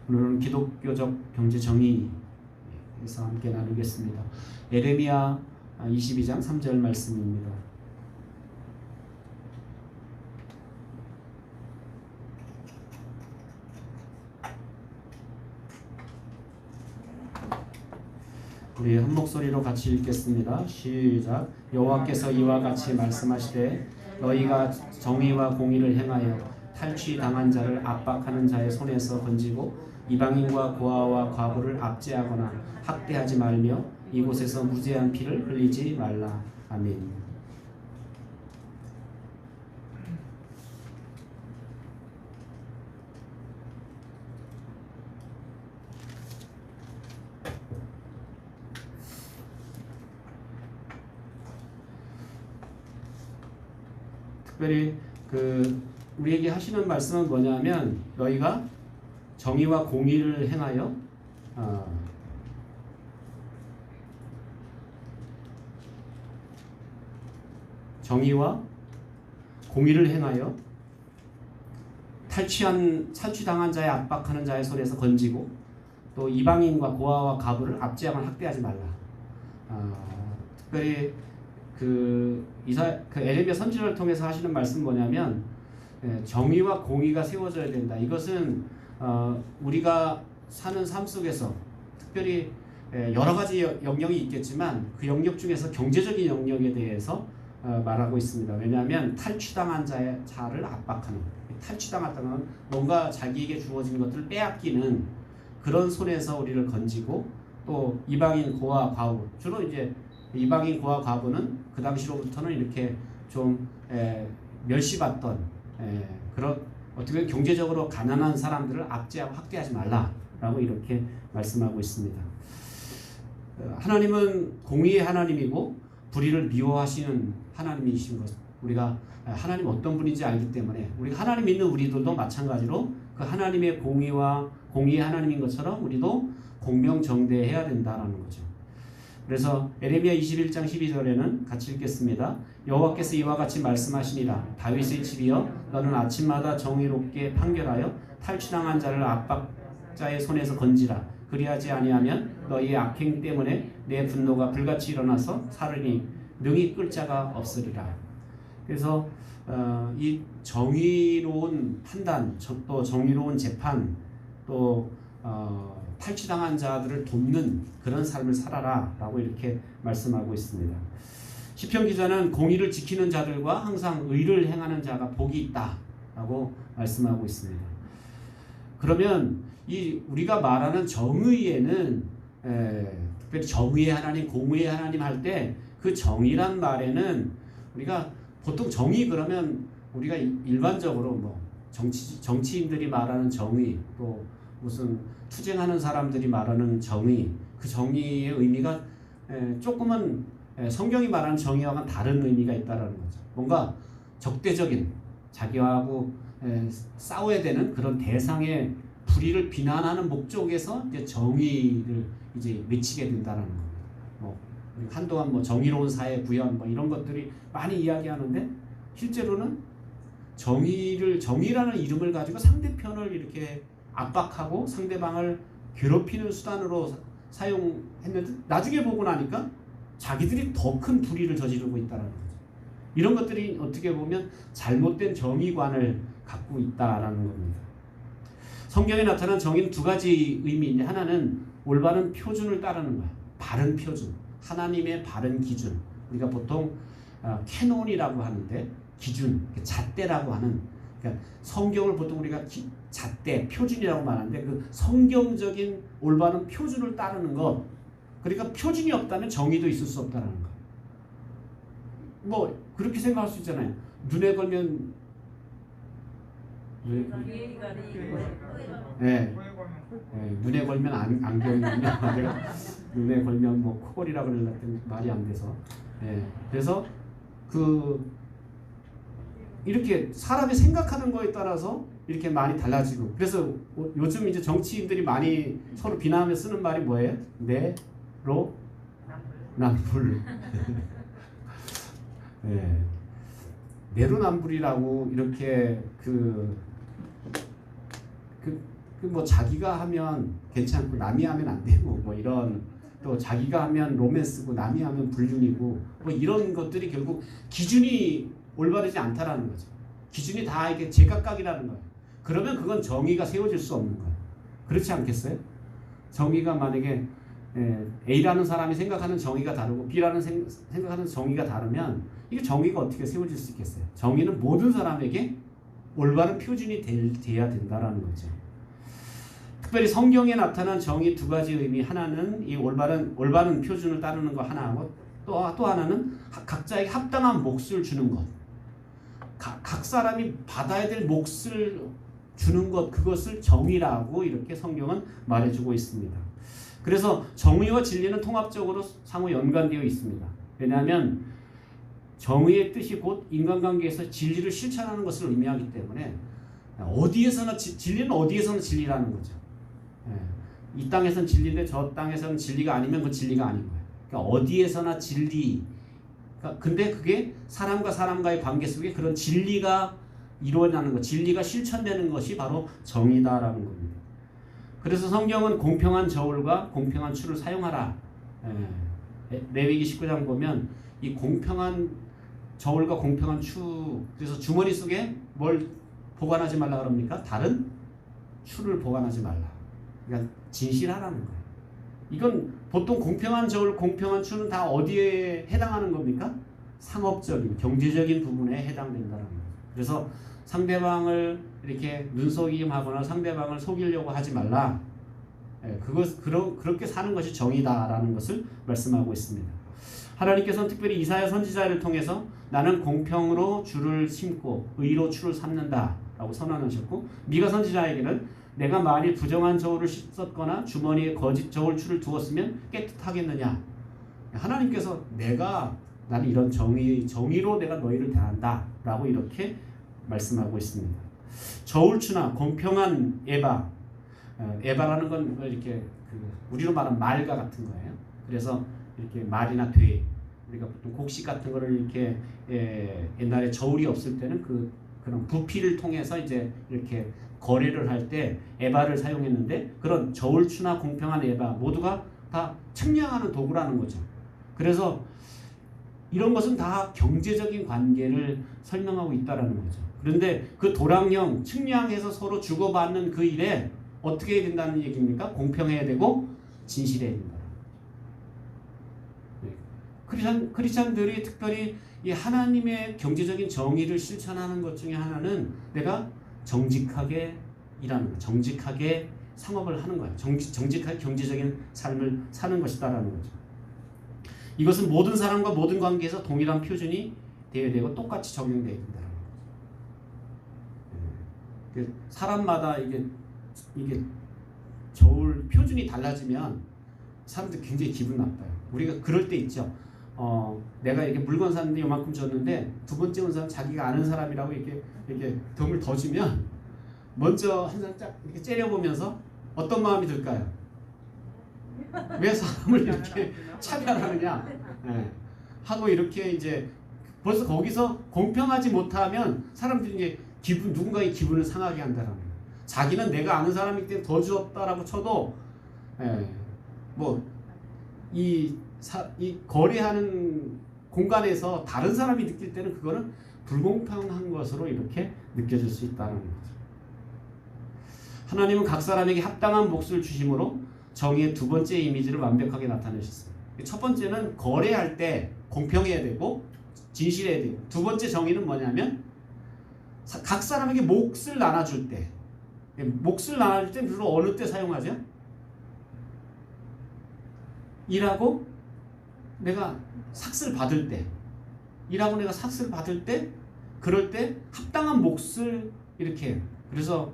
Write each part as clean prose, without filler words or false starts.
오늘은 기독교적 경제 정의에서 함께 나누겠습니다. 에레미야 22장 3절 말씀입니다. 우리 한 목소리로 같이 읽겠습니다. 시작. 여호와께서 이와 같이 말씀하시되 너희가 정의와 공의를 행하여 탈취당한 자를 압박하는 자의 손에서 건지고 이방인과 고아와 과부를 압제하거나 학대하지 말며 이곳에서 무죄한 피를 흘리지 말라. 아멘. 특별히 우리에게 하시는 말씀은 뭐냐면 너희가 정의와 공의를 행하여 정의와 공의를 행하여 탈취당한 자의 압박하는 자의 손에서 건지고 또 이방인과 고아와 과부를 압제하거나 학대하지 말라. 특별히 에레미야 선지자를 통해서 하시는 말씀은 뭐냐면 정의와 공의가 세워져야 된다. 이것은 우리가 사는 삶 속에서 특별히 여러 가지 영역이 있겠지만 그 영역 중에서 경제적인 영역에 대해서 말하고 있습니다. 왜냐하면 탈취당한 자를 압박하는, 탈취당했다는 건 뭔가 자기에게 주어진 것들을 빼앗기는 그런 손에서 우리를 건지고 또 이방인 고아 과부, 주로 이제 이방인 고아 과부는 그 당시로부터는 이렇게 좀 멸시받던 그런 어떻게 보면 경제적으로 가난한 사람들을 압제하고 학대하지 말라라고 이렇게 말씀하고 있습니다. 하나님은 공의의 하나님이고 불의를 미워하시는 하나님이신 것, 우리가 하나님 어떤 분인지 알기 때문에 우리가 하나님 믿는 우리들도 마찬가지로 그 하나님의 공의의 하나님인 것처럼 우리도 공명정대해야 된다라는 거죠. 그래서 에레미야 21장 12절에는 같이 읽겠습니다. 여호와께서 이와 같이 말씀하시니라. 다윗의 집이여 너는 아침마다 정의롭게 판결하여 탈취당한 자를 압박자의 손에서 건지라. 그리하지 아니하면 너희의 악행 때문에 내 분노가 불같이 일어나서 사르니 능히 끌 자가 없으리라. 그래서 이 정의로운 판단, 또 정의로운 재판, 또 탈취당한 자들을 돕는 그런 삶을 살아라 라고 이렇게 말씀하고 있습니다. 시편 기자는 공의를 지키는 자들과 항상 의를 행하는 자가 복이 있다 라고 말씀하고 있습니다. 그러면 우리가 말하는 정의에는 특별히 정의의 하나님, 공의의 하나님 할 때 그 정의란 말에는 우리가 보통 정의 그러면 우리가 일반적으로 뭐 정치인들이 말하는 정의, 또 무슨 투쟁하는 사람들이 말하는 정의, 그 정의의 의미가 조금은 성경이 말하는 정의와는 다른 의미가 있다라는 거죠. 뭔가 적대적인, 자기하고 싸워야 되는 그런 대상의 불의를 비난하는 목적에서 이제 정의를 이제 외치게 된다라는 겁니다. 한동안 정의로운 사회 구현 이런 것들이 많이 이야기하는데 실제로는 정의라는 이름을 가지고 상대편을 이렇게 압박하고 상대방을 괴롭히는 수단으로 사용했는데 나중에 보고 나니까 자기들이 더 큰 불의를 저지르고 있다는 거죠. 이런 것들이 어떻게 보면 잘못된 정의관을 갖고 있다라는 겁니다. 성경에 나타난 정의는 두 가지 의미인데 하나는 올바른 표준을 따르는 거야. 바른 표준, 하나님의 바른 기준. 우리가 보통 캐논이라고 하는데 기준, 잣대라고 하는, 그러니까 성경을 보통 우리가 잣대, 표준이라고 말하는데 그 성경적인 올바른 표준을 따르는 것. 그러니까 표준이 없다면 정의도 있을 수 없다는 거. 그렇게 생각할 수 있잖아요. 눈에 걸면 눈에 걸면 안경이면 내가 눈에 걸면 코골이라고 그랬더니 말이 안 돼서. 그래서 이렇게 사람이 생각하는 거에 따라서 이렇게 많이 달라지고, 그래서 요즘 이제 정치인들이 많이 서로 비난하며 쓰는 말이 뭐예요? 내로남불. 내로남불이라고 이렇게 그 뭐 자기가 하면 괜찮고 남이 하면 안 되고 뭐 이런, 또 자기가 하면 로맨스고 남이 하면 불륜이고 뭐 이런 것들이 결국 기준이 올바르지 않다라는 거죠. 기준이 다 이게 제각각이라는 거예요. 그러면 그건 정의가 세워질 수 없는 거예요. 그렇지 않겠어요? 정의가 만약에 A라는 사람이 생각하는 정의가 다르고 B라는 생각하는 정의가 다르면 이게 정의가 어떻게 세워질 수 있겠어요? 정의는 모든 사람에게 올바른 표준이 돼야 된다라는 거죠. 특별히 성경에 나타난 정의 두 가지 의미, 하나는 이 올바른 표준을 따르는 거 하나하고 또 하나는 각자에게 합당한 몫을 주는 것. 각 사람이 받아야 될 몫을 주는 것, 그것을 정의라고 이렇게 성경은 말해주고 있습니다. 그래서 정의와 진리는 통합적으로 상호 연관되어 있습니다. 왜냐하면 정의의 뜻이 곧 인간관계에서 진리를 실천하는 것을 의미하기 때문에 어디에서나 진리는 어디에서나 진리라는 거죠. 이 땅에서는 진리인데 저 땅에서는 진리가 아니면 그 진리가 아닌 거예요. 그러니까 어디에서나 진리. 근데 그게 사람과 사람과의 관계 속에 그런 진리가 이루어나는 것, 진리가 실천되는 것이 바로 정의다라는 겁니다. 그래서 성경은 공평한 저울과 공평한 추를 사용하라. 레위기 19장 보면 이 공평한 저울과 공평한 추, 그래서 주머니 속에 뭘 보관하지 말라 그럽니까? 다른 추를 보관하지 말라. 그러니까 진실하라는 거예요. 이건 보통 공평한 저울, 공평한 추는 다 어디에 해당하는 겁니까? 상업적인, 경제적인 부분에 해당된다는 거예요. 그래서 상대방을 이렇게 눈속임하거나 상대방을 속이려고 하지 말라. 그렇게 사는 것이 정의다라는 것을 말씀하고 있습니다. 하나님께서는 특별히 이사야 선지자를 통해서 나는 공평으로 줄을 심고 의로 추를 삼는다 라고 선언하셨고, 미가 선지자에게는 내가 만일 부정한 저울을 썼거나 주머니에 거짓 저울추를 두었으면 깨끗하겠느냐. 하나님께서 나는 이런 정의로 내가 너희를 대한다 라고 이렇게 말씀하고 있습니다. 저울추나 공평한 에바라는 건 이렇게 우리로 말하면 말과 같은 거예요. 그래서 이렇게 말이나 돼, 우리가 보통 곡식 같은 거를 이렇게 옛날에 저울이 없을 때는 그런 부피를 통해서 이제 이렇게 거래를 할 때 에바를 사용했는데, 그런 저울추나 공평한 에바 모두가 다 측량하는 도구라는 거죠. 그래서 이런 것은 다 경제적인 관계를 설명하고 있다라는 거죠. 그런데 그 도량형 측량해서 서로 주고받는 그 일에 어떻게 해야 된다는 얘기입니까? 공평해야 되고 진실해야 된다. 크리스찬들이 특별히 이 하나님의 경제적인 정의를 실천하는 것 중에 하나는 내가 정직하게 일하는 거, 정직하게 상업을 하는 거예요. 정직하게 경제적인 삶을 사는 것이다라는 거죠. 이것은 모든 사람과 모든 관계에서 동일한 표준이 되어야 되고 똑같이 적용되어야 된다는 거죠. 사람마다 이게 저울 표준이 달라지면 사람들 굉장히 기분 나빠요. 우리가 그럴 때 있죠. 내가 이렇게 물건 샀는데 요만큼 줬는데 두 번째 온 사람 자기가 아는 사람이라고 이렇게 덤을 더 주면 먼저 한 사람 쫙 이렇게 째려보면서 어떤 마음이 들까요? 왜 사람을 이렇게 차별하느냐? 하고 이렇게 이제 벌써 거기서 공평하지 못하면 사람들이 이제 누군가의 기분을 상하게 한다라는 거예요. 자기는 내가 아는 사람이기 때문에 더 주었다라고 쳐도 이 거래하는 공간에서 다른 사람이 느낄 때는 그거는 불공평한 것으로 이렇게 느껴질 수 있다는 거죠. 하나님은 각 사람에게 합당한 몫을 주심으로 정의의 두 번째 이미지를 완벽하게 나타내셨습니다. 첫 번째는 거래할 때 공평해야 되고 진실해야 되고, 두 번째 정의는 뭐냐면 각 사람에게 몫을 나눠줄 때, 몫을 나눠줄 때 주로 어느 때 사용하죠? 일하고 내가 삭스를 받을 때, 일하고 내가 삭스를 받을 때, 그럴 때 합당한 몫을 이렇게 해요. 그래서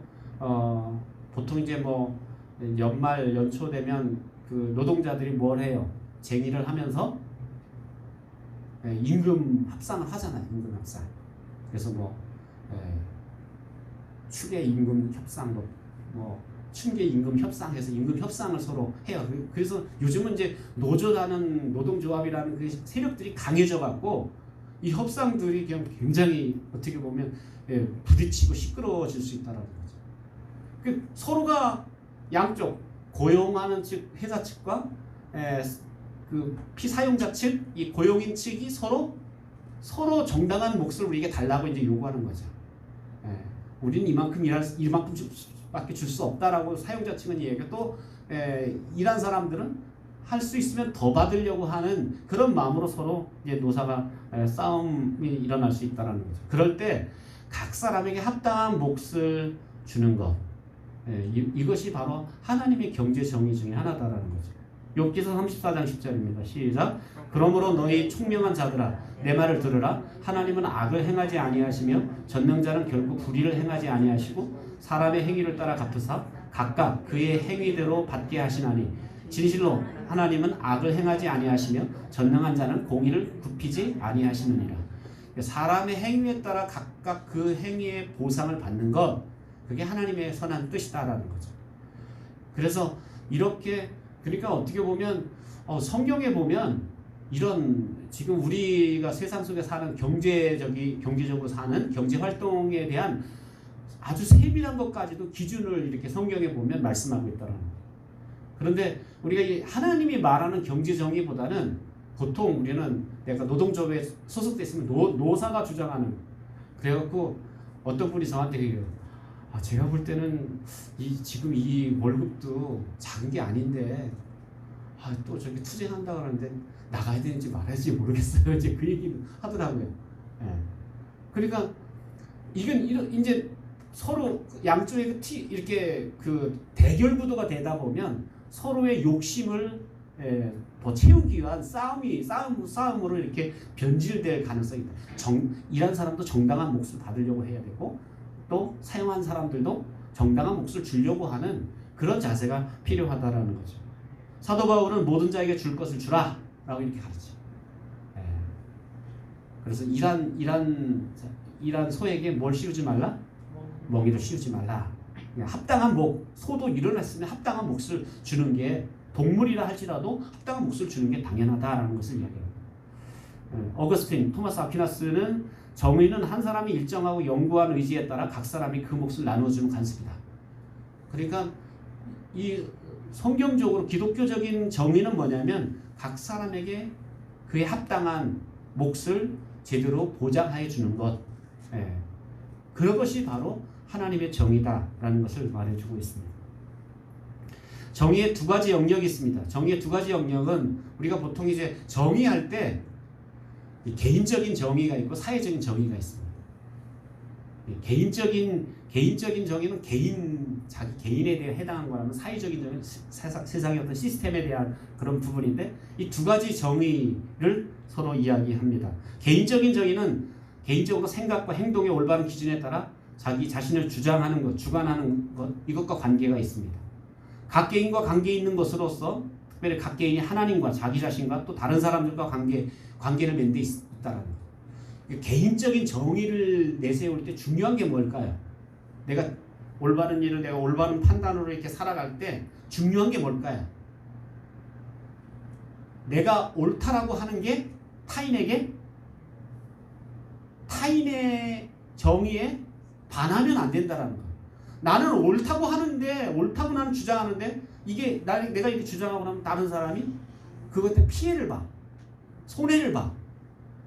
보통 이제 연말 연초 되면 그 노동자들이 뭘 해요? 쟁의를 하면서 임금 합상을 하잖아요. 임금 합상. 그래서 추계 임금 협상, 춘계 임금 협상해서 임금 협상을 서로 해요. 그래서 요즘은 이제 노조라는 노동조합이라는 그 세력들이 강해져 갖고 이 협상들이 그냥 굉장히 어떻게 보면 부딪히고 시끄러워질 수 있다라는 거죠. 그 서로가 양쪽 고용하는 측 회사 측과 그 피사용자 측, 이 고용인 측이 서로 정당한 몫을 우리에게 달라고 이제 요구하는 거죠. 우리는 이만큼밖에 줄 수 없다라고 사용자 측은 얘기하고 또 일한 사람들은 할 수 있으면 더 받으려고 하는 그런 마음으로 서로 이제 노사가 싸움이 일어날 수 있다라는 거죠. 그럴 때 각 사람에게 합당한 몫을 주는 것, 이것이 바로 하나님의 경제 정의 중에 하나다라는 거죠. 욥기서 34장 10절입니다. 시작. 그러므로 너희 총명한 자들아 내 말을 들으라. 하나님은 악을 행하지 아니하시며 전능자는 결국 불의를 행하지 아니하시고 사람의 행위를 따라 갚으사 각각 그의 행위대로 받게 하시나니 진실로 하나님은 악을 행하지 아니하시며 전능한 자는 공의를 굽히지 아니하시느니라. 사람의 행위에 따라 각각 그 행위의 보상을 받는 것, 그게 하나님의 선한 뜻이다라는 거죠. 그래서 이렇게 그러니까 어떻게 보면 성경에 보면 이런 지금 우리가 세상 속에 사는 경제적으로 사는 경제 활동에 대한 아주 세밀한 것까지도 기준을 이렇게 성경에 보면 말씀하고 있다라는 거예요. 그런데 우리가 이 하나님이 말하는 경제 정의보다는 보통 우리는 내가 노동조합에 소속돼 있으면 노사가 주장하는, 그래갖고 어떤 분이 저한테 얘기해요. 제가 볼 때는 지금 이 월급도 작은 게 아닌데 또 저기 투쟁한다 그러는데 나가야 되는지 말아야 될지 모르겠어요. 이제 그 얘기를 하더라고요. 그러니까 이건 이제 서로 양쪽에 이렇게 그 대결 구도가 되다 보면 서로의 욕심을 더 채우기 위한 싸움으로 이렇게 변질될 가능성이 있다. 일한 사람도 정당한 몫을 받으려고 해야 되고 또 사용한 사람들도 정당한 몫을 주려고 하는 그런 자세가 필요하다라는 거죠. 사도 바울은 모든 자에게 줄 것을 주라 라고 이렇게 가르쳐. 그래서 일한 소에게 뭘 씌우지 말라? 먹이를 씌우지 말라. 합당한 소도 일어났으면 합당한 몫을 주는 게, 동물이라 할지라도 합당한 몫을 주는 게 당연하다라는 것을 이야기해요. 어거스틴, 토마스 아퀴나스는 정의는 한 사람이 일정하고 영구한 의지에 따라 각 사람이 그 몫을 나눠주는 관습이다. 그러니까 이 성경적으로 기독교적인 정의는 뭐냐면 각 사람에게 그의 합당한 몫을 제대로 보장해 주는 것. 그런 것이 바로 하나님의 정의다라는 것을 말해주고 있습니다. 정의의 두 가지 영역이 있습니다. 정의의 두 가지 영역은 우리가 보통 이제 정의할 때 개인적인 정의가 있고 사회적인 정의가 있습니다. 개인적인 정의는 자기 개인에 대해 해당한 거라면, 사회적인 정의는 세상의 어떤 시스템에 대한 그런 부분인데 이 두 가지 정의를 서로 이야기합니다. 개인적인 정의는 개인적으로 생각과 행동의 올바른 기준에 따라 자기 자신을 주장하는 것, 주관하는 것, 이것과 관계가 있습니다. 각 개인과 관계 있는 것으로서 특별히 각 개인이 하나님과 자기 자신과 또 다른 사람들과 관계를 맺는 데 있다라는 거예요. 개인적인 정의를 내세울 때 중요한 게 뭘까요? 내가 올바른 일을 내가 올바른 판단으로 이렇게 살아갈 때 중요한 게 뭘까요? 내가 옳다라고 하는 게 타인의 정의에 반하면 안 된다라는 거예요. 나는 옳다고 나는 주장하는데 이게 내가 이렇게 주장하고 나면 다른 사람이 그것 때문에 피해를 봐, 손해를 봐.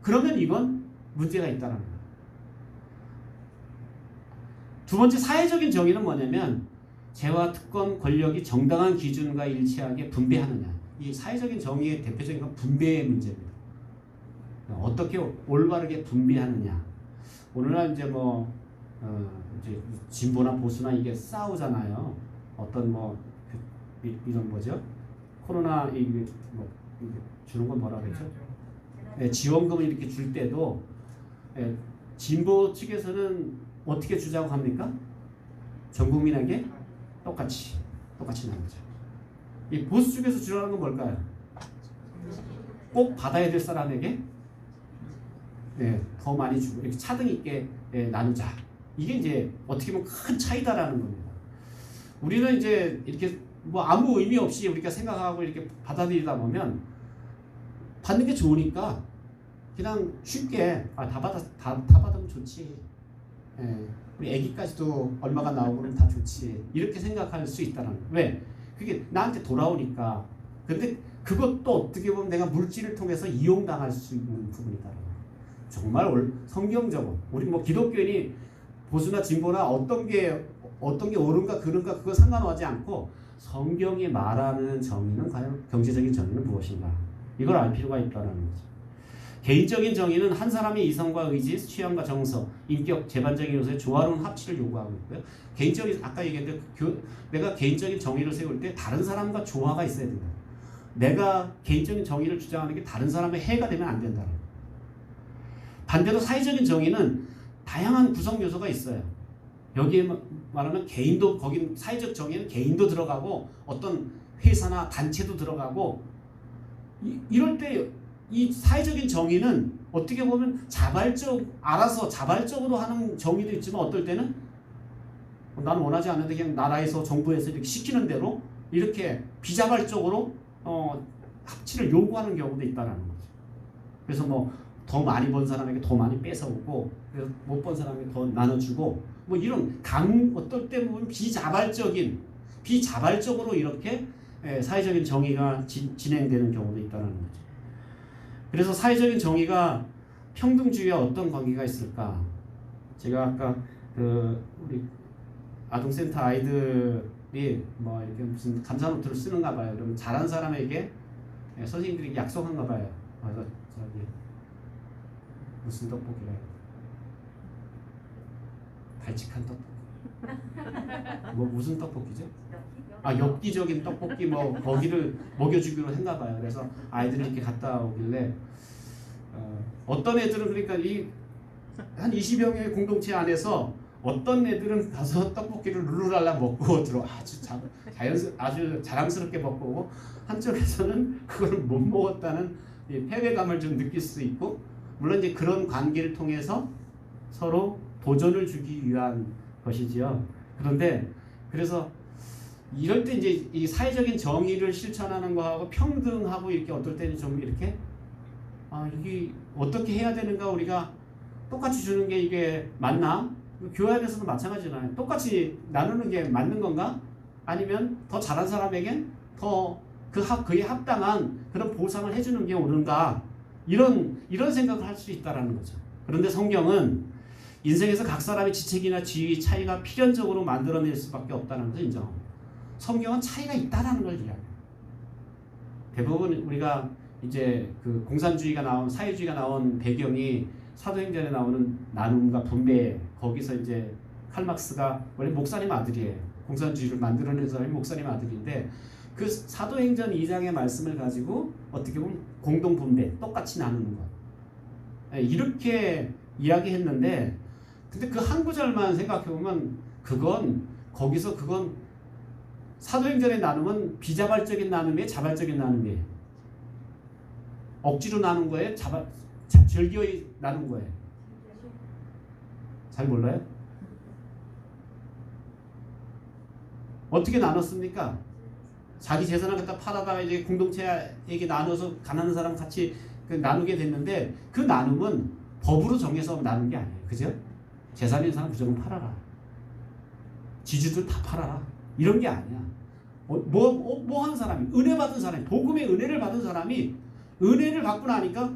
그러면 이건 문제가 있다라는 거예요. 두 번째 사회적인 정의는 뭐냐면 재와 특권, 권력이 정당한 기준과 일치하게 분배하느냐. 이 사회적인 정의의 대표적인 건 분배의 문제입니다. 어떻게 올바르게 분배하느냐. 오늘날 이제 이제 진보나 보수나 이게 싸우잖아요. 어떤 이런 뭐죠? 코로나 이게 주는 건 뭐라 그랬죠? 지원금을 이렇게 줄 때도 진보 측에서는 어떻게 주자고 합니까? 전 국민에게 똑같이 나누자. 이 보수 쪽에서 주라는 건 뭘까요? 꼭 받아야 될 사람에게 더 많이 주고 이렇게 차등 있게 나누자. 이게 이제 어떻게 보면 큰 차이다라는 겁니다. 우리는 이제 이렇게 아무 의미 없이 우리가 생각하고 이렇게 받아들이다 보면 받는 게 좋으니까 그냥 쉽게 다 받으면 좋지. 우리 아기까지도 얼마가 나오고 그러면 다 좋지. 이렇게 생각할 수 있다는 거예요. 왜? 그게 나한테 돌아오니까. 근데 그것도 어떻게 보면 내가 물질을 통해서 이용당할 수 있는 부분이다. 정말 성경적으로 우리 뭐 기독교인이 보수나 진보나 어떤 게 옳은가 그른가 그거 상관하지 않고 성경이 말하는 정의는 과연 경제적인 정의는 무엇인가? 이걸 알 필요가 있다는 거죠. 개인적인 정의는 한 사람의 이성과 의지, 취향과 정서, 인격, 재반적인 요소의 조화로운 합치를 요구하고 있고요. 개인적인 아까 얘기했는데 내가 개인적인 정의를 세울 때 다른 사람과 조화가 있어야 된다. 내가 개인적인 정의를 주장하는 게 다른 사람의 해가 되면 안 된다. 반대로 사회적인 정의는 다양한 구성 요소가 있어요. 여기에 말하면 개인도 거기 사회적 정의는 개인도 들어가고 어떤 회사나 단체도 들어가고 이럴 때 이 사회적인 정의는 어떻게 보면 알아서 자발적으로 하는 정의도 있지만 어떨 때는 나는 원하지 않는데 그냥 나라에서 정부에서 이렇게 시키는 대로 이렇게 비자발적으로 합치를 요구하는 경우도 있다는 거죠. 그래서 뭐 더 많이 번 사람에게 더 많이 뺏어오고 못 번 사람에게 더 나눠주고 뭐 이런 어떨 때 보면 비자발적으로 이렇게 사회적인 정의가 진행되는 경우도 있다는 거죠. 그래서 사회적인 정의가 평등주의와 어떤 관계가 있을까? 제가 아까 우리 아동센터 아이들이 뭐 이렇게 무슨 감사노트를 쓰는가 봐요. 그러면 잘한 사람에게 선생님들이 약속한가 봐요. 그래서 저기 무슨 떡볶이래요? 발칙한 떡볶이. 뭐 무슨 떡볶이죠? 엽기적인 떡볶이 뭐 거기를 먹여주기로 했나 봐요. 그래서 아이들이 이렇게 갔다 오길래 어떤 애들은 그러니까 한 20여 명의 공동체 안에서 어떤 애들은 가서 떡볶이를 룰루랄라 먹고 들어 아주 자랑스럽게 먹고 오고 한쪽에서는 그걸 못 먹었다는 패배감을 좀 느낄 수 있고 물론 이제 그런 관계를 통해서 서로 도전을 주기 위한 것이지요. 그런데 그래서 이럴 때 이제 이 사회적인 정의를 실천하는 거하고 평등하고 이렇게 어떨 때는 좀 이렇게 이게 어떻게 해야 되는가 우리가 똑같이 주는 게 이게 맞나? 교회 안에서도 마찬가지잖아요. 똑같이 나누는 게 맞는 건가? 아니면 더 잘한 사람에겐 더 그에 합당한 그런 보상을 해주는 게 옳은가? 이런 생각을 할 수 있다라는 거죠. 그런데 성경은 인생에서 각 사람의 지책이나 지위 차이가 필연적으로 만들어낼 수밖에 없다는 것을 인정합니다. 성경은 차이가 있다라는 걸 이야기해요. 대부분 우리가 이제 그 공산주의가 나온 사회주의가 나온 배경이 사도행전에 나오는 나눔과 분배 거기서 이제 칼막스가 원래 목사님 아들이에요. 공산주의를 만들어낸 사람이 목사님 아들인데 그 사도행전 2장의 말씀을 가지고 어떻게 보면 공동 분배 똑같이 나누는 것 이렇게 이야기했는데 근데 그 한 구절만 생각해 보면 그건 사도행전의 나눔은 비자발적인 나눔이에요, 자발적인 나눔이에요. 억지로 나눈 거예요, 즐겨 나눈 거예요. 잘 몰라요? 어떻게 나눴습니까? 자기 재산을 갖다 팔아다가 이제 공동체에게 나눠서 가난한 사람 같이 나누게 됐는데 그 나눔은 법으로 정해서 나눈 게 아니에요. 그죠? 재산 있는 사람 무조건 팔아라. 지주들 다 팔아라. 이런 게 아니야. 뭐 하는 사람이 은혜 받은 사람이 복음의 은혜를 받은 사람이 은혜를 받고 나니까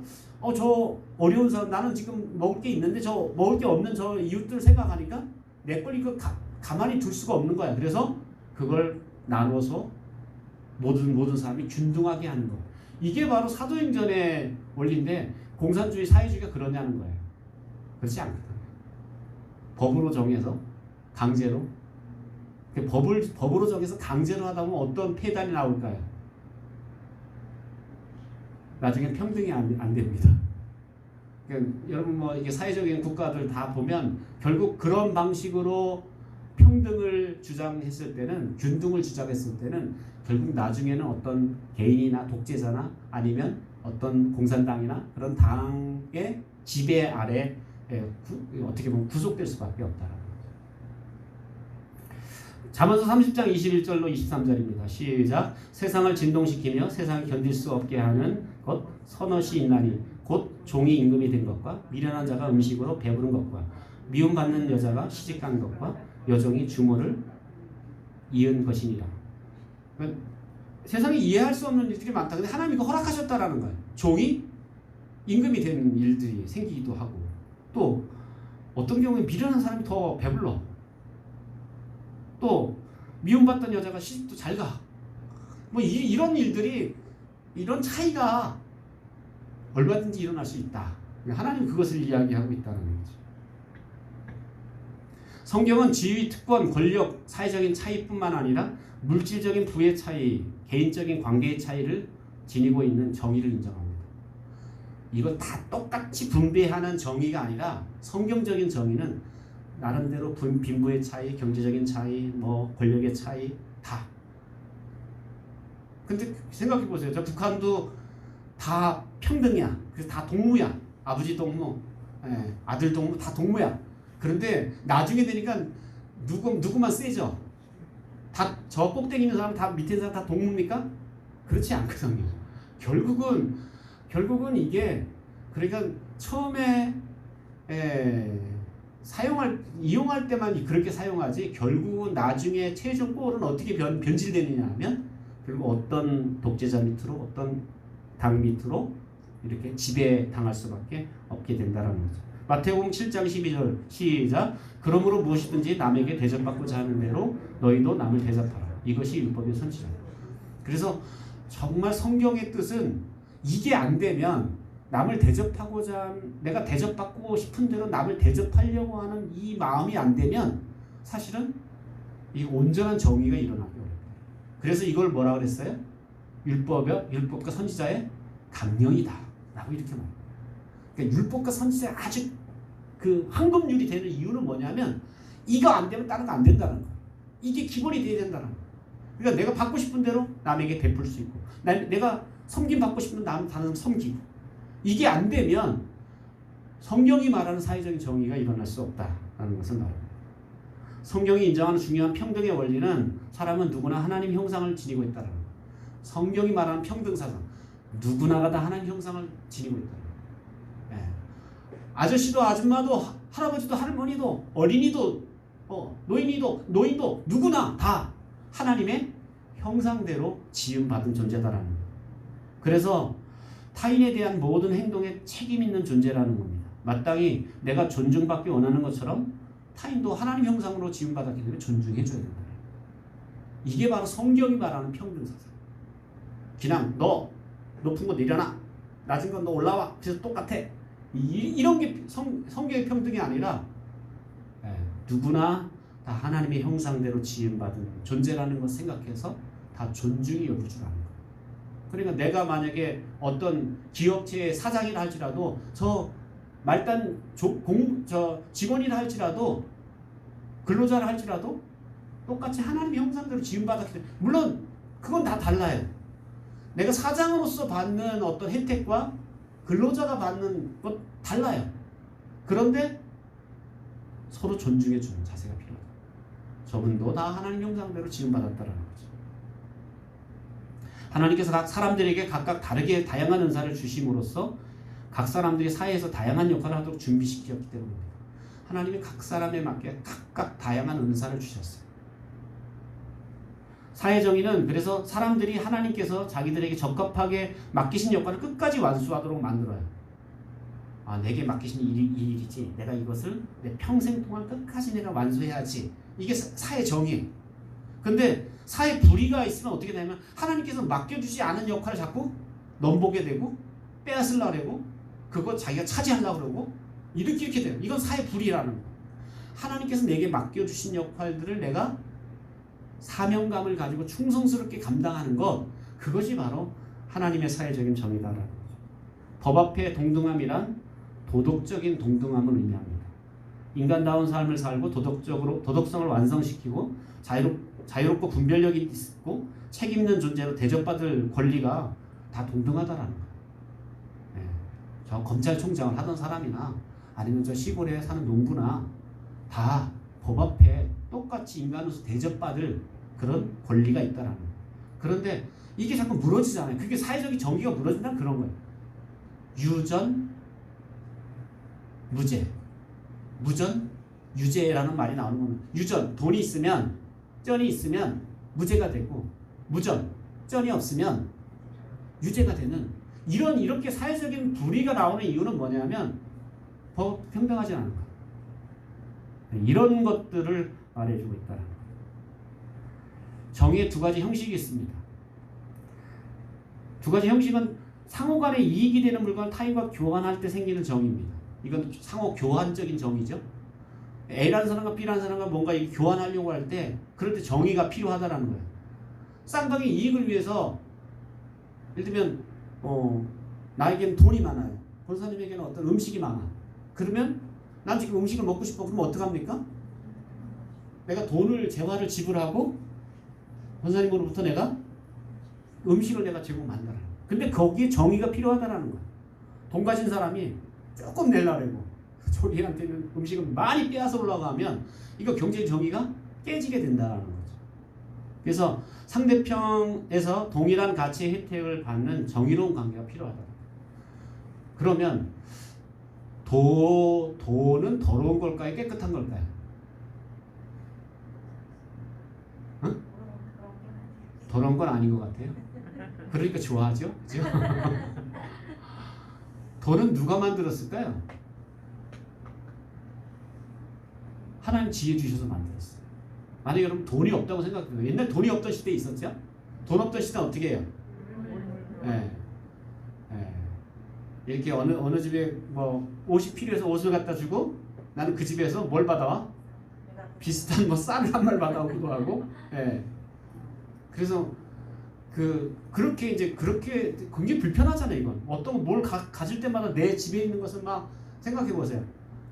저 어려운 사람 나는 지금 먹을 게 있는데 저 먹을 게 없는 저 이웃들 생각하니까 내 걸 이거 가만히 둘 수가 없는 거야. 그래서 그걸 나눠서 모든 사람이 균등하게 하는 거. 이게 바로 사도행전의 원리인데 공산주의 사회주의가 그러냐는 거예요. 그렇지 않거든. 법으로 정해서 강제로 법으로 정해서 강제로 하다 보면 어떤 폐단이 나올까요? 나중에 평등이 안 됩니다. 그러니까 여러분 뭐 이게 사회적인 국가들 다 보면 결국 그런 방식으로 평등을 주장했을 때는 균등을 주장했을 때는 결국 나중에는 어떤 개인이나 독재자나 아니면 어떤 공산당이나 그런 당의 지배 아래 어떻게 보면 구속될 수밖에 없다라는 거죠. 잠언서 30장 21절로 23절입니다. 시작. 세상을 진동시키며 세상을 견딜 수 없게 하는 것 선엇이 있나니 곧 종이 임금이 된 것과 미련한 자가 음식으로 배부른 것과 미움받는 여자가 시집간 것과 여종이 주모를 이은 것이니라. 그러니까 세상에 이해할 수 없는 일들이 많다. 근데 하나님이 이거 허락하셨다라는 거예요. 종이 임금이 되는 일들이 생기기도 하고, 또 어떤 경우에 미련한 사람이 더 배불러. 또 미움받던 여자가 시집도 잘 가. 뭐 이런 일들이, 이런 차이가 얼마든지 일어날 수 있다. 하나님 그것을 이야기하고 있다는 거죠. 성경은 지위, 특권, 권력, 사회적인 차이뿐만 아니라 물질적인 부의 차이, 개인적인 관계의 차이를 지니고 있는 정의를 인정합니다. 이걸 다 똑같이 분배하는 정의가 아니라 성경적인 정의는 나름대로 빈부의 차이, 경제적인 차이, 뭐 권력의 차이 다. 근데 생각해 보세요. 저 북한도 다 평등이야. 그래서 다 동무야. 아버지 동무, 아들 동무 다 동무야. 그런데 나중에 되니까 누구만 세죠. 다 저 꼭대기 있는 사람 다 밑에 있는 사람 다 동무입니까? 그렇지 않거든요. 결국은 이게, 그러니까 처음에 이용할 때만 그렇게 사용하지, 결국은 나중에 최종 골은 어떻게 변질되느냐 하면 결국 어떤 독재자 밑으로, 어떤 당 밑으로 이렇게 지배당할 수밖에 없게 된다는 거죠. 마태복음 7장 12절 시작. 그러므로 무엇이든지 남에게 대접받고자 하는 대로 너희도 남을 대접하라. 이것이 율법의 선지자다. 그래서 정말 성경의 뜻은 이게 안 되면, 남을 대접하고자, 내가 대접받고 싶은 대로 남을 대접하려고 하는 이 마음이 안 되면 사실은 이 온전한 정의가 일어나기 어렵다. 그래서 이걸 뭐라 그랬어요? 율법과 선지자의 강령이다 라고 이렇게 말해요. 그러니까 율법과 선지자의 아주 그 황금률이 되는 이유는 뭐냐면, 이거 안 되면 다른 거 안 된다는 거예요. 이게 기본이 돼야 된다는 거예요. 그러니까 내가 받고 싶은 대로 남에게 베풀 수 있고, 내가 섬김 받고 싶으면 다른 사람 섬기고, 이게 안 되면 성경이 말하는 사회적인 정의가 일어날 수 없다라는 것을 말합니다. 성경이 인정하는 중요한 평등의 원리는 사람은 누구나 하나님 형상을 지니고 있다는 거예요. 성경이 말하는 평등사상, 누구나가 다 하나님 형상을 지니고 있다는 거예요. 아저씨도 아줌마도 할아버지도 할머니도 어린이도 노인도 누구나 다 하나님의 형상대로 지음받은 존재다라는 거예요. 그래서 타인에 대한 모든 행동에 책임 있는 존재라는 겁니다. 마땅히 내가 존중받기 원하는 것처럼 타인도 하나님 형상으로 지음받았기 때문에 존중해줘야 된다. 이게 바로 성경이 말하는 평등사상. 그냥 너 높은 거 내려놔, 낮은 건 너 올라와, 그래서 똑같아. 이런 게 성경의 평등이 아니라 누구나 다 하나님의 형상대로 지음받은 존재라는 것 생각해서 다 존중이 여부주라는 거예요. 그러니까 내가 만약에 어떤 기업체의 사장이라 할지라도, 저 말단 직원이라 할지라도, 근로자라 할지라도 똑같이 하나님의 형상대로 지음받았기 때문에, 물론 그건 다 달라요. 내가 사장으로서 받는 어떤 혜택과 근로자가 받는 것 달라요. 그런데 서로 존중해주는 자세가 필요하다. 저분도 다 하나님 형상대로 지음받았다라는 거죠. 하나님께서 각 사람들에게 각각 다르게 다양한 은사를 주심으로써 각 사람들이 사회에서 다양한 역할을 하도록 준비시켰기 때문입니다. 하나님이 각 사람에 맞게 각각 다양한 은사를 주셨어요. 사회정의는 그래서 사람들이 하나님께서 자기들에게 적합하게 맡기신 역할을 끝까지 완수하도록 만들어요. 내게 맡기신 이 일이지, 내가 이것을 내 평생 동안 끝까지 내가 완수해야지. 이게 사회정의예요. 근데 사회 불의가 있으면 어떻게 되냐면, 하나님께서 맡겨주지 않은 역할을 자꾸 넘보게 되고 빼앗으려고 하고 그거 자기가 차지하려고 그러고 이렇게 돼요. 이건 사회 불의라는 거예요. 하나님께서 내게 맡겨주신 역할들을 내가 사명감을 가지고 충성스럽게 감당하는 것, 그것이 바로 하나님의 사회적인 정의다라는 거죠. 법 앞에 동등함이란 도덕적인 동등함을 의미합니다. 인간다운 삶을 살고 도덕성을 완성시키고 자유롭고 분별력이 있고 책임 있는 존재로 대접받을 권리가 다 동등하다라는 거예요. 저 검찰총장을 하던 사람이나 아니면 저 시골에 사는 농부나 다 법 앞에 똑같이 인간으로서 대접받을 그런 권리가 있다라는 거예요. 그런데 이게 자꾸 무너지잖아요. 그게 사회적인 정의가 무너진다는 그런 거예요. 유전, 무죄. 무전, 유죄라는 말이 나오는 거는 유전, 돈이 있으면 쩐이 있으면 무죄가 되고 무전, 쩐이 없으면 유죄가 되는 이렇게 사회적인 불의가 나오는 이유는 뭐냐면 평등하지 않은 것. 이런 것들을 말해주고 있다는 것. 정의의 두 가지 형식이 있습니다. 두 가지 형식은 상호 간에 이익이 되는 물건을 타인과 교환할 때 생기는 정의입니다. 이건 상호 교환적인 정의죠. A라는 사람과 B라는 사람과 뭔가 교환하려고 할 때 그럴 때 정의가 필요하다는 거예요. 쌍방의 이익을 위해서 예를 들면 나에게는 돈이 많아요. 권사님에게는 어떤 음식이 많아. 그러면 난 지금 음식을 먹고 싶어. 그러면 어떡합니까? 내가 돈을 재화를 지불하고 권사님으로부터 내가 음식을 내가 제공한다. 근데 거기에 정의가 필요하다는 거야. 돈 가진 사람이 조금 내려고 저기한테는 음식을 많이 빼앗아 올라가면 이거 경제 정의가 깨지게 된다는 거죠. 그래서 상대편에서 동일한 가치의 혜택을 받는 정의로운 관계가 필요하다. 그러면 돈은 더러운 걸까요? 깨끗한 걸까요? 응? 더러운 건 아닌 것 같아요. 그러니까 좋아하죠? 그죠? 돈은 누가 만들었을까요? 하나님 지혜 주셔서 만들었어요. 만약에 여러분 돈이 없다고 생각해요. 옛날 돈이 없던 시대에 있었죠? 돈 없던 시대는 어떻게 해요? 이렇게 어느 집에 뭐 옷이 필요해서 옷을 갖다 주고 나는 그 집에서 뭘 받아와? 비슷한 뭐 쌀을 한 말 받아오기도 하고. 그래서 그렇게 굉장히 불편하잖아요. 이건 어떤 뭘 가질 때마다 내 집에 있는 것을 막 생각해 보세요.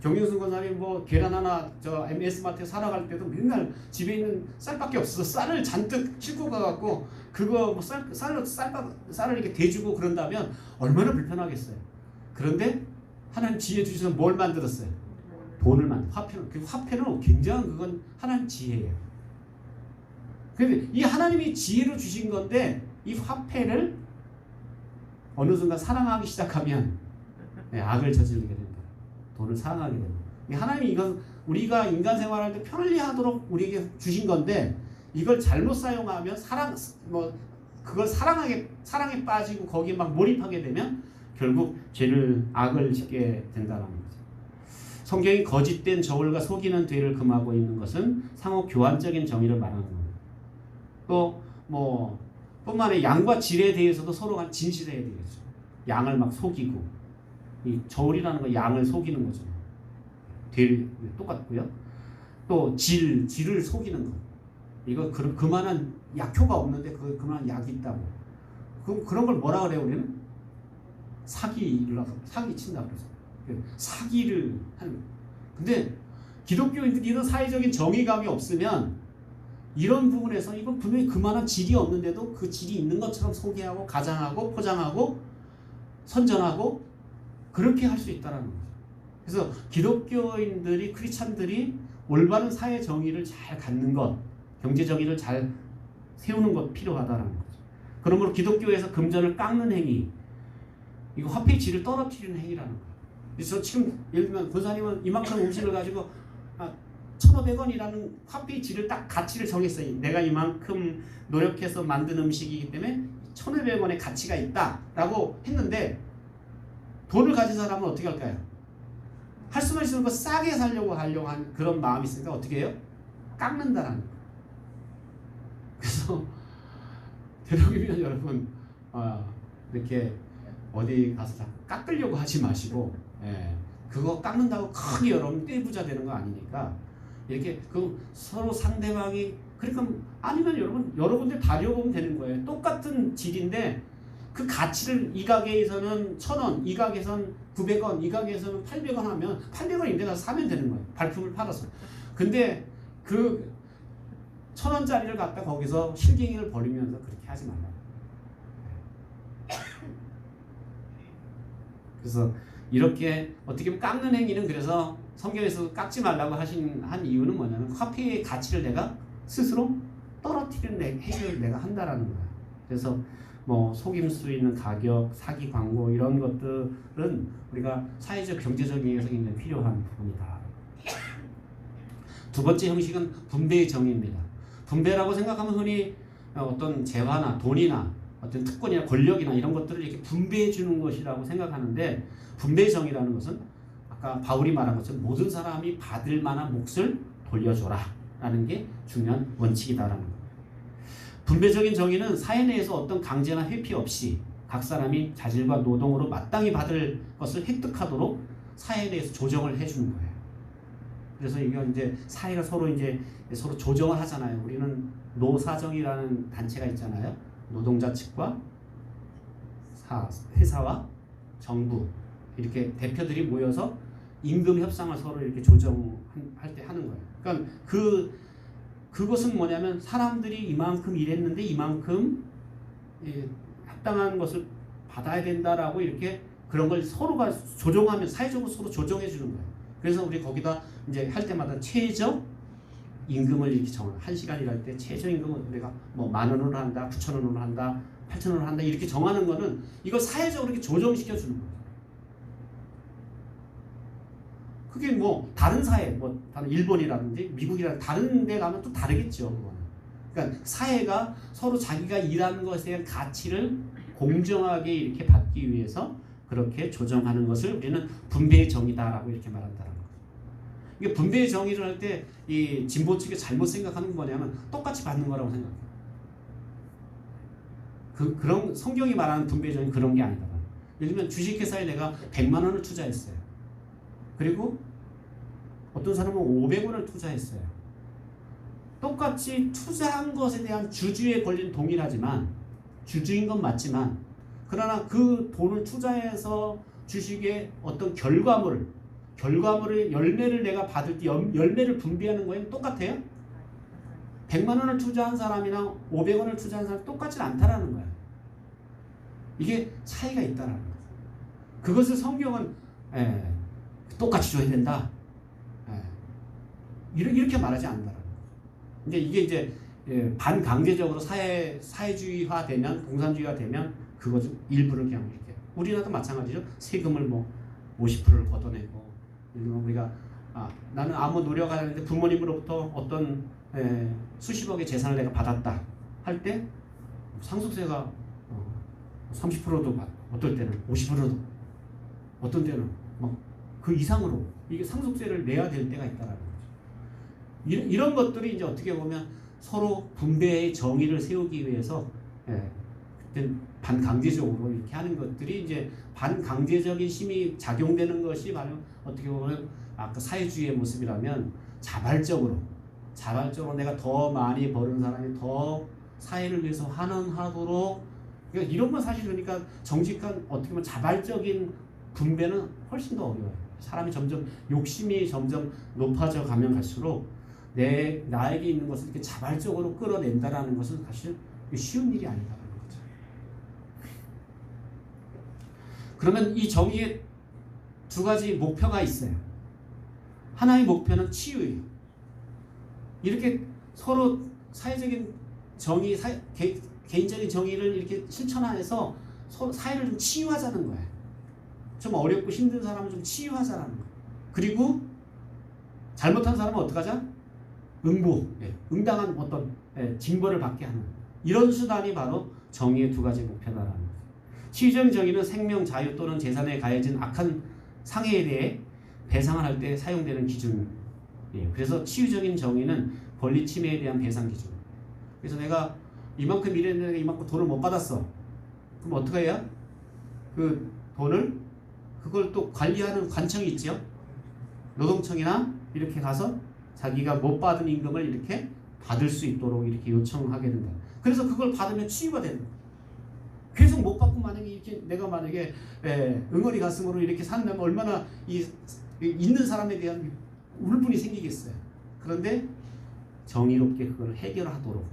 정영순 권사님 뭐 계란 하나 저 MS 마트에 사러 갈 때도 맨날 집에 있는 쌀밖에 없어서 쌀을 잔뜩 싣고 가갖고 그거 뭐 쌀을 이렇게 대주고 그런다면 얼마나 불편하겠어요. 그런데 하나님 지혜 주셔서 뭘 만들었어요? 돈을 화폐는. 그 화폐는 굉장한 그건 하나님 지혜예요. 근데 이 하나님이 지혜로 주신 건데 이 화폐를 어느 순간 사랑하기 시작하면 악을 저지르게 된다. 돈을 사랑하게 된다. 하나님이 이건 우리가 인간 생활할 때 편리하도록 우리에게 주신 건데 이걸 잘못 사용하면 그걸 사랑에 빠지고 거기에 막 몰입하게 되면 결국 악을 짓게 된다는 거죠. 성경이 거짓된 저울과 속이는 되를 금하고 있는 것은 상호 교환적인 정의를 말하는 겁니다. 또 뿐만 아니라 양과 질에 대해서도 서로 간 진실해야 되겠죠. 양을 막 속이고 이 저울이라는 건 양을 속이는 거죠. 똑같고요. 또 질을 속이는 거. 이거 그만한 약효가 없는데 그만한 약이 있다고. 그런 걸 뭐라 그래요 우리는? 사기 친다 그러죠. 사기를 하는 거예요. 근데 기독교인들이 이런 사회적인 정의감이 없으면 이런 부분에서 이건 분명히 그만한 질이 없는데도 그 질이 있는 것처럼 소개하고 가장하고 포장하고 선전하고 그렇게 할 수 있다는 거죠. 그래서 기독교인들이 크리스찬들이 올바른 사회 정의를 잘 갖는 것, 경제 정의를 잘 세우는 것 필요하다는 거죠. 그러므로 기독교에서 금전을 깎는 행위, 이거 화폐의 질을 떨어뜨리는 행위라는 거예요. 그래서 지금 예를 들면 권사님은 이만큼 음식을 가지고 1,500원이라는 화폐의 질을 딱 가치를 정했어요. 내가 이만큼 노력해서 만든 음식이기 때문에 1,500원의 가치가 있다라고 했는데 돈을 가진 사람은 어떻게 할까요? 할 수만 있으면 그 싸게 하려고 한 그런 마음이 있으니까 어떻게 해요? 깎는다라는 거예요. 그래서 되도록이면 여러분 이렇게 어디 가서 자꾸 깎으려고 하지 마시고 그거 깎는다고 크게 여러분 떼부자 되는 거 아니니까 이렇게 서로 상대방이 그러니까 아니면 여러분들 다려보면 되는 거예요. 똑같은 질인데 그 가치를 이 가게에서는 1,000원, 이 가게에서는 900원, 이 가게에서는 800원 하면 800원 임대 가서 사면 되는 거예요. 발품을 팔아서. 근데 그 1,000원짜리를 갖다 거기서 실갱이를 벌이면서 그렇게 하지 말라. 그래서 이렇게 어떻게 보면 깎는 행위는 그래서 성경에서 깎지 말라고 한 이유는 뭐냐면 화폐의 가치를 내가 스스로 떨어뜨리는 행위를 내가 한다라는 거예요. 그래서 속임 수 있는 가격, 사기 광고 이런 것들은 우리가 사회적 경제적 이익에서 굉장히 필요한 부분이다. 두 번째 형식은 분배의 정의입니다. 분배라고 생각하면 흔히 어떤 재화나 돈이나 어떤 특권이나 권력이나 이런 것들을 이렇게 분배해 주는 것이라고 생각하는데, 분배의 정의라는 것은 아까 바울이 말한 것처럼 모든 사람이 받을 만한 몫을 돌려줘라 라는 게 중요한 원칙이다라는 거예요. 분배적인 정의는 사회 내에서 어떤 강제나 회피 없이 각 사람이 자질과 노동으로 마땅히 받을 것을 획득하도록 사회 내에서 조정을 해주는 거예요. 그래서 이건 이제 사회가 서로 조정을 하잖아요. 우리는 노사정이라는 단체가 있잖아요. 노동자 측과 회사와 정부 이렇게 대표들이 모여서 임금 협상을 서로 이렇게 조정할 때 하는 거예요. 그러니까 그것은 뭐냐면 사람들이 이만큼 일했는데 이만큼 합당한 것을 받아야 된다라고 이렇게 그런 걸 서로가 조정하면 사회적으로 서로 조정해 주는 거예요. 그래서 우리 거기다 이제 할 때마다 최저 임금을 이렇게 정해. 1시간 일할 때 최저 임금은 우리가 뭐 10,000원으로 한다, 9,000원으로 한다, 8,000원으로 한다 이렇게 정하는 거는 이걸 사회적으로 이렇게 조정시켜 주는 거예요. 그게 뭐 다른 사회, 뭐 다른 일본이라든지 미국이라든지 다른 데 가면 또 다르겠죠. 그거는. 그러니까 사회가 서로 자기가 일하는 것에 대한 가치를 공정하게 이렇게 받기 위해서 그렇게 조정하는 것을 우리는 분배의 정의다라고 이렇게 말한다는 거예요. 이게 분배의 정의를 할 때 이 진보 측이 잘못 생각하는 건 뭐냐면 똑같이 받는 거라고 생각해요. 그런 성경이 말하는 분배의 정의는 그런 게 아니다. 예를 들면 주식회사에 내가 100만 원을 투자했어요. 그리고 어떤 사람은 500원을 투자했어요. 똑같이 투자한 것에 대한 주주에 걸린 동일하지만 주주인 건 맞지만 그러나 그 돈을 투자해서 주식의 어떤 결과물을 열매를 내가 받을 때 열매를 분배하는 거에는 똑같아요? 100만 원을 투자한 사람이랑 500원을 투자한 사람이 똑같지 않다라는 거야. 이게 차이가 있다라는 거야. 그것을 성경은 똑같이 줘야 된다. 이렇게 말하지 않는다라는 거야. 이게 이제 반강제적으로 사회주의화 되면 공산주의화 되면 그것 일부를 그냥 이렇게 우리나라도 마찬가지죠. 세금을 뭐 50%를 걷어내고 우리가 나는 아무 노력 안 했는데 부모님으로부터 어떤 수십억의 재산을 내가 받았다 할 때 상속세가 30%도 어떨 때는 50%도 어떤 때는 막 그 이상으로 이게 상속세를 내야 될 때가 있다라는 거죠. 이런 것들이 이제 어떻게 보면 서로 분배의 정의를 세우기 위해서 반강제적으로 이렇게 하는 것들이 이제 반강제적인 힘이 작용되는 것이 바로 어떻게 보면 아까 사회주의의 모습이라면 자발적으로 내가 더 많이 버는 사람이 더 사회를 위해서 환원하도록 그러니까 이런 건 사실 그러니까 정직한 어떻게 보면 자발적인 분배는 훨씬 더 어려워요. 사람이 욕심이 점점 높아져 가면 갈수록 나에게 있는 것을 이렇게 자발적으로 끌어낸다라는 것은 사실 쉬운 일이 아니다라는 거죠. 그러면 이 정의에 두 가지 목표가 있어요. 하나의 목표는 치유예요. 이렇게 서로 사회적인 정의, 개인적인 정의를 이렇게 실천해서 서로 사회를 좀 치유하자는 거예요. 좀 어렵고 힘든 사람을 좀 치유하자는 거예요. 그리고 잘못한 사람은 어떡하자? 응당한 어떤 징벌을 받게 하는 이런 수단이 바로 정의의 두 가지 목표다라는 거예요. 치유적인 정의는 생명, 자유 또는 재산에 가해진 악한 상해에 대해 배상을 할 때 사용되는 기준이에요. 그래서 치유적인 정의는 권리 침해에 대한 배상 기준. 그래서 내가 이만큼 일했는데 이만큼 돈을 못 받았어. 그럼 어떻게 해야? 그 돈을 그걸 또 관리하는 관청이 있죠. 노동청이나 이렇게 가서 자기가 못 받은 임금을 이렇게 받을 수 있도록 이렇게 요청하게 된다. 그래서 그걸 받으면 치유가 되는 거예요. 계속 못 받고 만약에 이렇게 내가 만약에 응어리 가슴으로 이렇게 산다면 얼마나 있는 사람에 대한 울분이 생기겠어요. 그런데 정의롭게 그걸 해결하도록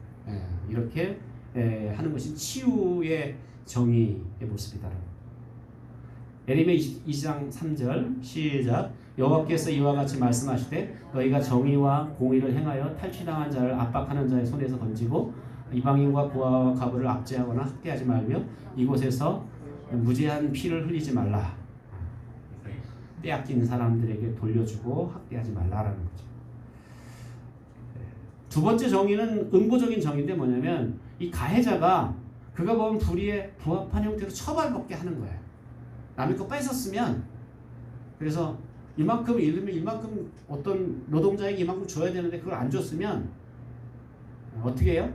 이렇게 하는 것이 치유의 정의의 모습이다. 예레미야 2장 3절 시작. 여호와께서 이와 같이 말씀하시되 너희가 정의와 공의를 행하여 탈취당한 자를 압박하는 자의 손에서 건지고 이방인과 고아와 과부를 압제하거나 학대하지 말며 이곳에서 무죄한 피를 흘리지 말라. 빼앗긴 사람들에게 돌려주고 학대하지 말라라는 거죠. 두 번째 정의는 응보적인 정의인데 뭐냐면 이 가해자가 그가 범한 불의에 부합한 형태로 처벌받게 하는 거예요. 남의 거 뺏었으면 그래서 이만큼 예를 들면 이만큼 어떤 노동자에게 이만큼 줘야 되는데 그걸 안 줬으면 어떻게 해요?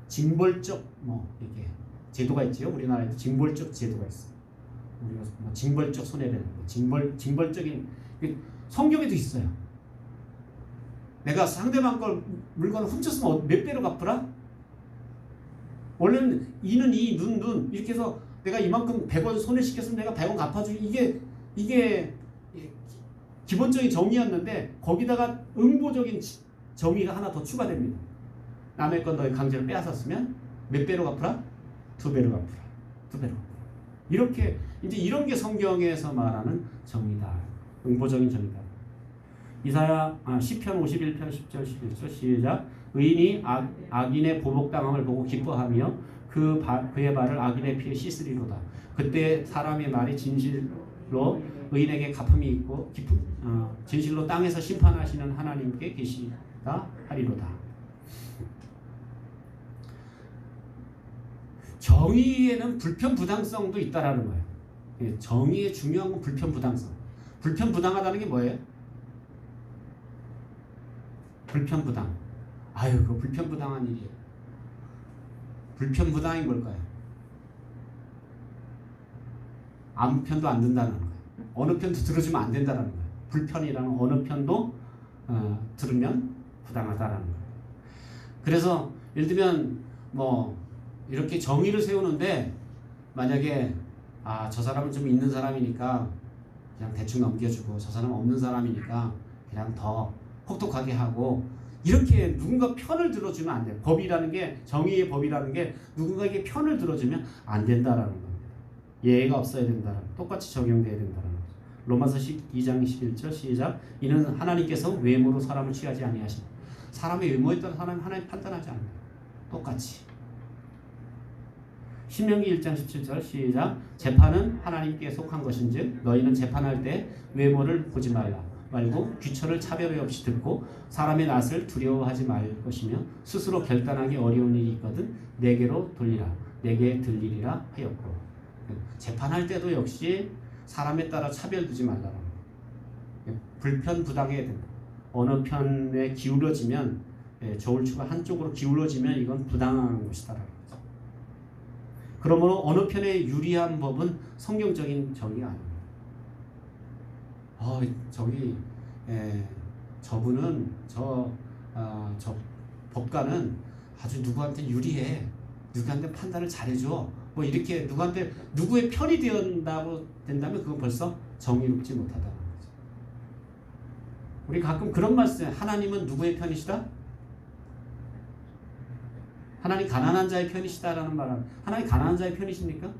징벌적 뭐 이렇게 제도가 있지요. 우리나라에도 징벌적 제도가 있어. 우리가 뭐 징벌적 손해배상, 징벌적인 성경에도 있어요. 내가 상대방 걸 물건을 훔쳤으면 몇 배로 갚으라? 원래는 이는 이, 눈 이렇게 해서 내가 이만큼 100원 손해시켰으면 내가 100원 갚아주기 이게 기본적인 정의였는데 거기다가 응보적인 정의가 하나 더 추가됩니다. 남의 건 너희 강제로 빼앗았으면 몇 배로 갚으라? 2배로 갚으라. 2배로 갚으라. 이렇게 이제 이런 게 성경에서 말하는 정의다. 응보적인 정의다. 이사야 시편 51편 10절 11절 시작. 의인이 악인의 보복당함을 보고 기뻐하며 그의 발을 악인의 피에 씻으리로다. 그때 사람의 말이 진실로 의인에게 갚음이 있고 진실로 땅에서 심판하시는 하나님께 계시다 하리로다. 정의에는 불편부당성도 있다라는 거예요. 정의의 중요한 건 불편부당성. 불편부당하다는 게 뭐예요? 불편부당. 아유, 그 불편부당한 일이에요. 불편부당이 뭘까요? 아무 편도 안 든다는 거예요. 어느 편도 들어주면 안 된다는 거예요. 불편이라는 어느 편도 들으면 부당하다라는 거예요. 그래서 예를 들면 뭐 이렇게 정의를 세우는데 만약에 저 사람은 좀 있는 사람이니까 그냥 대충 넘겨주고 저 사람은 없는 사람이니까 그냥 더 혹독하게 하고 이렇게 누군가 편을 들어주면 안 돼요. 법이라는 게 정의의 법이라는 게 누군가에게 편을 들어주면 안 된다라는 겁니다. 예의가 없어야 된다라는 똑같이 적용돼야 된다라는 거죠. 로마서 2장 11절 시작. 이는 하나님께서 외모로 사람을 취하지 아니하시니 사람의 외모에 따라 하나님 판단하지 않아요. 똑같이. 신명기 1장 17절 시작. 재판은 하나님께 속한 것인즉 너희는 재판할 때 외모를 보지 말고 귀처를 차별이 없이 듣고 사람의 낯을 두려워하지 말 것이며 스스로 결단하기 어려운 일이 있거든 내게로 돌리라 내게 들리리라 하였고. 재판할 때도 역시 사람에 따라 차별두지 말라는 거예요. 불편부당해야 된다. 어느 편에 기울어지면 저울추가 한쪽으로 기울어지면 이건 부당한 것이다라는 거죠. 그러므로 어느 편에 유리한 법은 성경적인 정의가 아닙니다. 저분은 저 법관은 아주 누구한테 유리해. 누구한테 판단을 잘해줘. 뭐 이렇게 누구한테 누구의 편이 된다면 그건 벌써 정의롭지 못하다는 거죠. 우리 가끔 그런 말씀. 하나님은 누구의 편이시다? 하나님 가난한 자의 편이시다라는 말은 하나님 가난한 자의 편이십니까?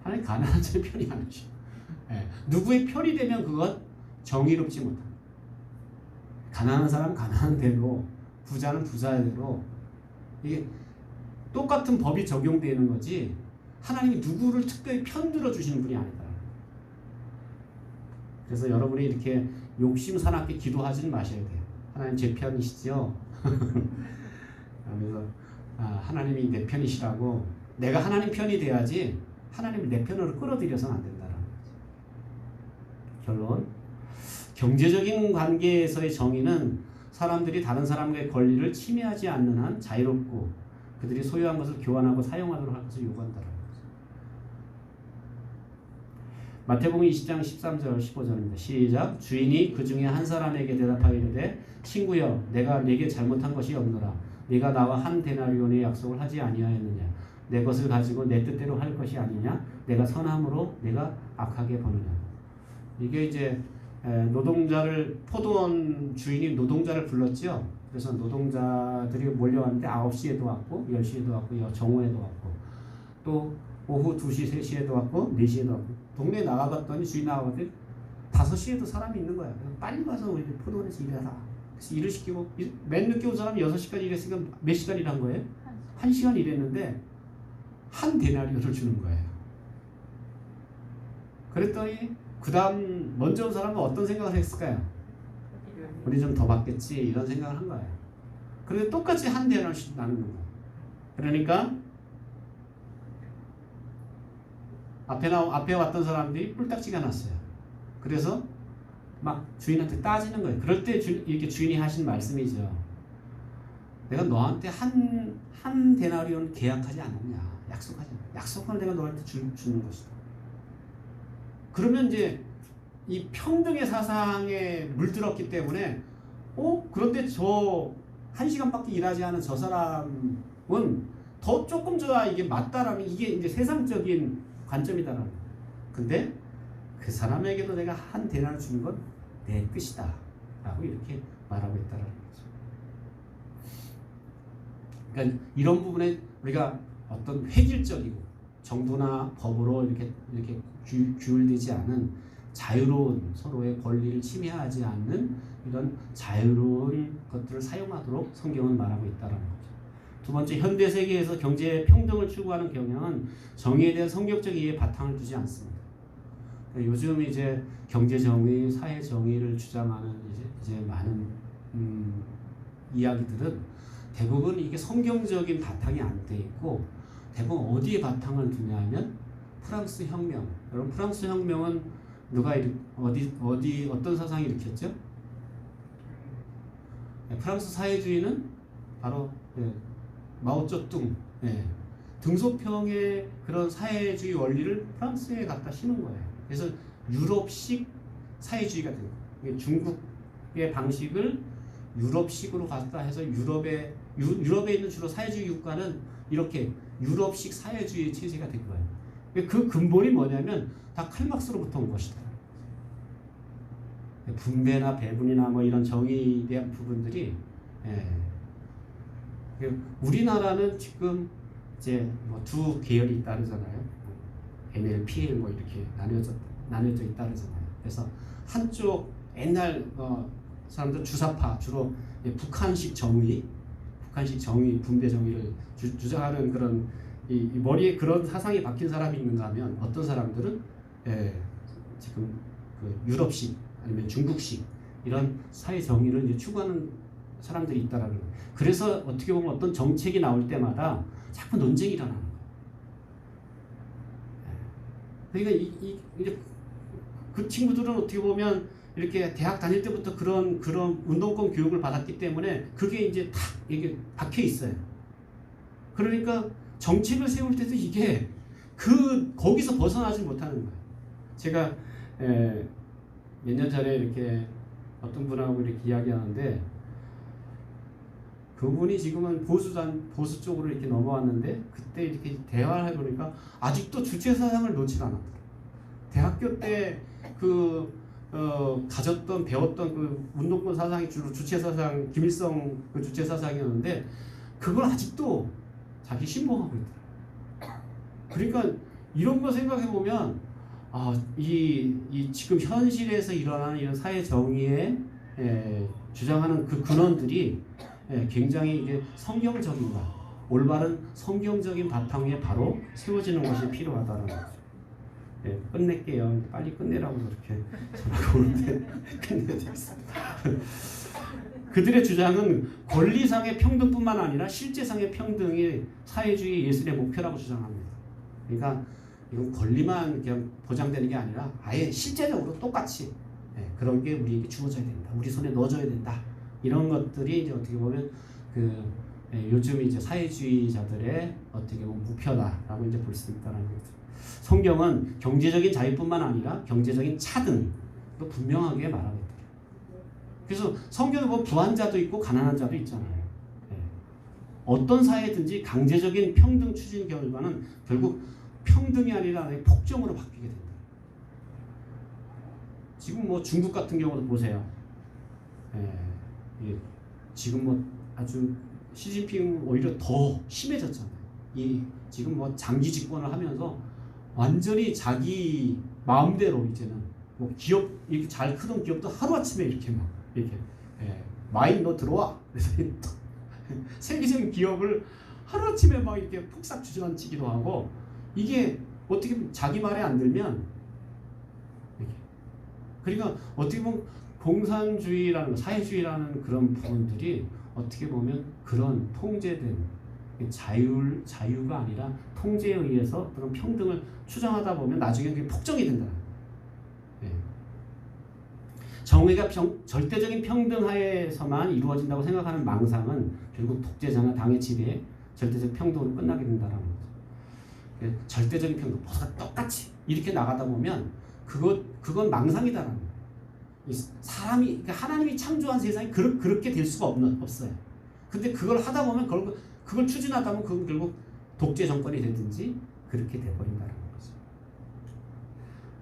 하나님 가난한 자의 편이 아니죠. 누구의 편이 되면 그건 정의롭지 못합니다. 가난한 사람은 가난한 대로, 부자는 부자대로 이게 똑같은 법이 적용되는 거지 하나님이 누구를 특별히 편들어 주시는 분이 아니다. 그래서 여러분이 이렇게 욕심 사납게 기도하지는 마셔야 돼요. 하나님 제 편이시죠? 그래서 하나님이 내 편이시라고 내가 하나님 편이 돼야지 하나님을 내 편으로 끌어들여서는 안 된다는 거죠. 결론, 경제적인 관계에서의 정의는 사람들이 다른 사람의 권리를 침해하지 않는 한 자유롭고 그들이 소유한 것을 교환하고 사용하도록 할 것을 요구한다는 거죠. 마태복음 20장 13절 15절입니다. 시작. 주인이 그 중에 한 사람에게 대답하여 이르되 친구여 내가 네게 잘못한 것이 없노라. 네가 나와 한 데나리온의 약속을 하지 아니하였느냐. 내 것을 가지고 내 뜻대로 할 것이 아니냐. 내가 선함으로 내가 악하게 버느냐. 이게 이제 노동자를 포도원 주인이 노동자를 불렀죠. 그래서 노동자들이 몰려왔는데 9시에도 왔고 10시에도 왔고 정오에도 왔고 또 오후 2시 3시에도 왔고 4시에도 왔고 동네에 나가봤더니 주인 나가봤더니 5시에도 사람이 있는 거야. 빨리 가서 우리 포도원에서 일해라. 그래서 일을 시키고 맨 늦게 온 사람이 6시까지 일했으니까 몇 시간 일한 거예요? 1시간 일했는데 한 데나리온을 주는 거예요. 그랬더니 그 다음 먼저 온 사람은 어떤 생각을 했을까요? 우리 좀 더 받겠지 이런 생각을 한 거예요. 그런데 똑같이 한 대나씩 나누는 거예요. 그러니까 앞에 왔던 사람들이 뿔딱지가 났어요. 그래서 막 주인한테 따지는 거예요. 그럴 때 이렇게 주인이 하신 말씀이죠. 내가 너한테 한 데나리온 계약하지 않았냐? 약속하지 않았냐? 약속하면 내가 너한테 주는 것이다. 그러면 이제 이 평등의 사상에 물들었기 때문에 그런데 저 1시간밖에 일하지 않은 저 사람은 더 조금 줘야 이게 맞다라는 이게 이제 세상적인 관점이다라는 거예요. 근데 그 사람에게도 내가 한 데나를 주는 건 내 뜻이다 라고 이렇게 말하고 있다라는 거죠. 그러니까 이런 부분에 우리가 어떤 획일적이고 정부나 법으로 이렇게 규율되지 않은 자유로운 서로의 권리를 침해하지 않는 이런 자유로운 것들을 사용하도록 성경은 말하고 있다는 거죠. 두 번째, 현대 세계에서 경제 평등을 추구하는 경향은 정의에 대한 성경적 이해에 바탕을 두지 않습니다. 요즘 이제 경제 정의, 사회 정의를 주장하는 이제 많은 이야기들은 대부분 이게 성경적인 바탕이 안 돼 있고 대부분 어디에 바탕을 두냐면 프랑스 혁명. 여러분 프랑스 혁명은 누가 어떤 사상이 일으켰죠? 프랑스 사회주의는 바로 마오쩌둥 등소평의 그런 사회주의 원리를 프랑스에 갖다 심은 거예요. 그래서 유럽식 사회주의가 된 거예요. 중국의 방식을 유럽식으로 갖다 해서 유럽에 있는 주로 사회주의 국가는 이렇게 유럽식 사회주의 체제가 된 거예요. 그 근본이 뭐냐면 다 칼막스로부터 온 것이다. 분배나 배분이나 뭐 이런 정의에 대한 부분들이 우리나라는 지금 이제 뭐 두 계열이 있다 그러잖아요. NL, PL 뭐 이렇게 나뉘어져 있다 그러잖아요. 그래서 한쪽 옛날 사람들 주사파 주로 북한식 정의 분배 정의를 주장하는 그런 이 머리에 그런 사상이 박힌 사람이 있는가 하면 어떤 사람들은 지금 그 유럽식 아니면 중국식 이런 사회 정의를 이제 추구하는 사람들이 있다라는 거예요. 그래서 어떻게 보면 어떤 정책이 나올 때마다 자꾸 논쟁이 일어나는 거예요. 그러니까 이제 그 친구들은 어떻게 보면 이렇게 대학 다닐 때부터 그런 운동권 교육을 받았기 때문에 그게 이제 탁 이게 박혀 있어요. 그러니까 정책을 세울 때도 이게 거기서 벗어나지 못하는 거예요. 제가 몇 년 전에 이렇게 어떤 분하고 이렇게 이야기하는데 그분이 지금은 보수 쪽으로 이렇게 넘어왔는데 그때 이렇게 대화를 해보니까 아직도 주체 사상을 놓지 않았더라고요. 대학교 때 배웠던 그 운동권 사상이 주로 주체 사상, 김일성 그 주체 사상이었는데 그걸 아직도 자기 신봉하고 있더라고요. 그러니까 이런 거 생각해 보면 이 지금 현실에서 일어나는 이런 사회 정의에 주장하는 그 근원들이 굉장히 이게 성경적인가 올바른 성경적인 바탕 위에 바로 세워지는 것이 필요하다는 거죠. 끝낼게요. 빨리 끝내라고 그렇게 전화가 오는데 끝내야 되겠습니다. 그들의 주장은 권리상의 평등뿐만 아니라 실제상의 평등이 사회주의 예술의 목표라고 주장합니다. 그러니까 이건 권리만 그냥 보장되는 게 아니라 아예 실제적으로 똑같이 그런 게 우리에게 주어져야 된다. 우리 손에 넣어줘야 된다. 이런 것들이 이제 어떻게 보면 요즘 이제 사회주의자들의 어떻게 보면 목표다라고 이제 볼 수 있다는 거죠. 성경은 경제적인 자유뿐만 아니라 경제적인 차등도 분명하게 말하고 있다. 그래서 성경에 보면 부한 자도 있고 가난한 자도 있잖아요. 어떤 사회든지 강제적인 평등 추진 결과는 결국 평등이 아니라 폭정으로 바뀌게 된다. 지금 뭐 중국 같은 경우도 보세요. 지금 뭐 아주 시진핑 오히려 더 심해졌잖아요. 지금 뭐 장기 집권을 하면서 완전히 자기 마음대로 이제는 뭐 기업 이렇게 잘 크던 기업도 하루 아침에 이렇게 막 이렇게 마인 너 들어와. 그래서 세계적인 기업을 하루 아침에 막 이렇게 폭삭 주저앉히기도 하고 이게 어떻게 자기 말에 안 들면 이렇게. 그러니까 어떻게 보면 공산주의라는 사회주의라는 그런 부분들이 어떻게 보면 그런 통제된 자유가 아니라 통제에 의해서 그런 평등을 추정하다 보면 나중에 그게 폭정이 된다. 예. 정의가 절대적인 평등 하에서만 이루어진다고 생각하는 망상은 결국 독재자나 당의 지배에 절대적 평등으로 끝나게 된다는 거죠. 예. 절대적인 평등, 모두가 똑같이 이렇게 나가다 보면 그건 망상이다라는 거예요. 사람이, 그러니까 하나님이 창조한 세상이 그렇게 될 수가 없어요. 근데 그걸 하다 보면 그걸 추진하다 보면 그건 결국 독재 정권이 되든지 그렇게 돼버린다는 거죠.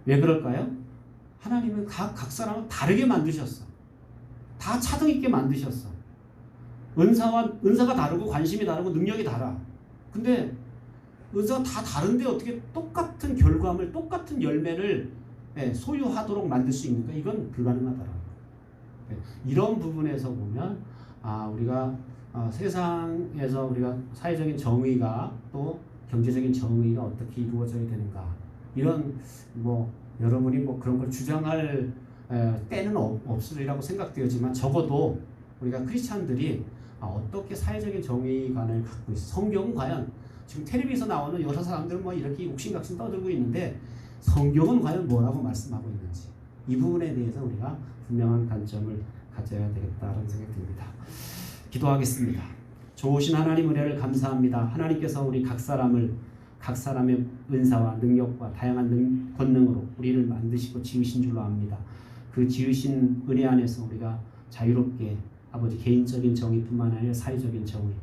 왜 그럴까요? 하나님은 각 사람을 다르게 만드셨어. 다 차등 있게 만드셨어. 은사가 다르고 관심이 다르고 능력이 달라. 근데 은사가 다 다른데 어떻게 똑같은 결과물, 똑같은 열매를 소유하도록 만들 수 있는가? 이건 불가능하더라고요. 이런 부분에서 보면 우리가 세상에서 우리가 사회적인 정의가 또 경제적인 정의가 어떻게 이루어져야 되는가? 이런 여러분이 그런 걸 주장할 때는 없으리라고 생각되지만 적어도 우리가 크리스찬들이 어떻게 사회적인 정의관을 갖고 있어? 성경은 과연 지금 텔레비에서 나오는 여러 사람들은 이렇게 옥신각신 떠들고 있는데 성경은 과연 뭐라고 말씀하고 있는지 이 부분에 대해서 우리가 분명한 관점을 가져야 되겠다는 생각이 듭니다. 기도하겠습니다. 좋으신 하나님 은혜를 감사합니다. 하나님께서 우리 각 사람의 은사와 능력과 다양한 권능으로 우리를 만드시고 지으신 줄로 압니다. 그 지으신 은혜 안에서 우리가 자유롭게 아버지 개인적인 정의뿐만 아니라 사회적인 정의,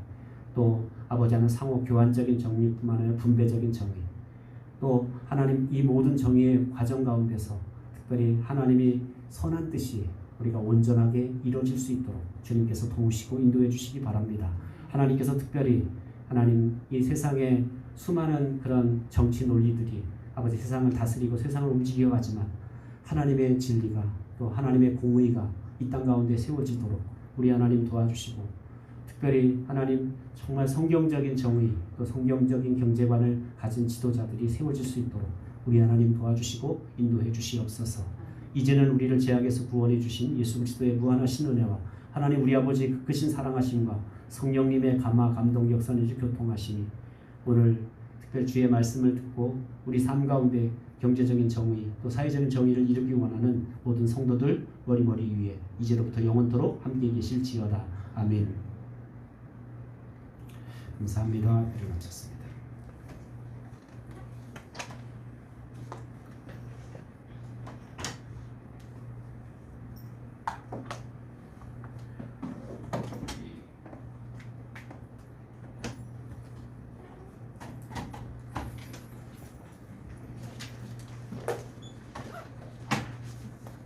또 아버지 하는 상호 교환적인 정의뿐만 아니라 분배적인 정의, 또 하나님 이 모든 정의의 과정 가운데서 특별히 하나님이 선한 뜻이 우리가 온전하게 이루어질 수 있도록 주님께서 도우시고 인도해 주시기 바랍니다. 하나님께서 특별히 하나님 이 세상에 수많은 그런 정치 논리들이 아버지 세상을 다스리고 세상을 움직여 가지만 하나님의 진리가 또 하나님의 공의가 이 땅 가운데 세워지도록 우리 하나님 도와주시고 특별히 하나님 정말 성경적인 정의 또 성경적인 경제관을 가진 지도자들이 세워질 수 있도록 우리 하나님 도와주시고 인도해 주시옵소서. 이제는 우리를 죄악에서 구원해 주신 예수 그리스도의 무한하신 은혜와 하나님 우리 아버지의 크신 사랑하심과 성령님의 감화 감동 역사내주 교통하심이 오늘 특별히 주의 말씀을 듣고 우리 삶 가운데 경제적인 정의 또 사회적인 정의를 이루기 원하는 모든 성도들 머리 위에 이제로부터 영원토록 함께 계실지어다. 아멘. 감사합니다. 일어나셨습니다.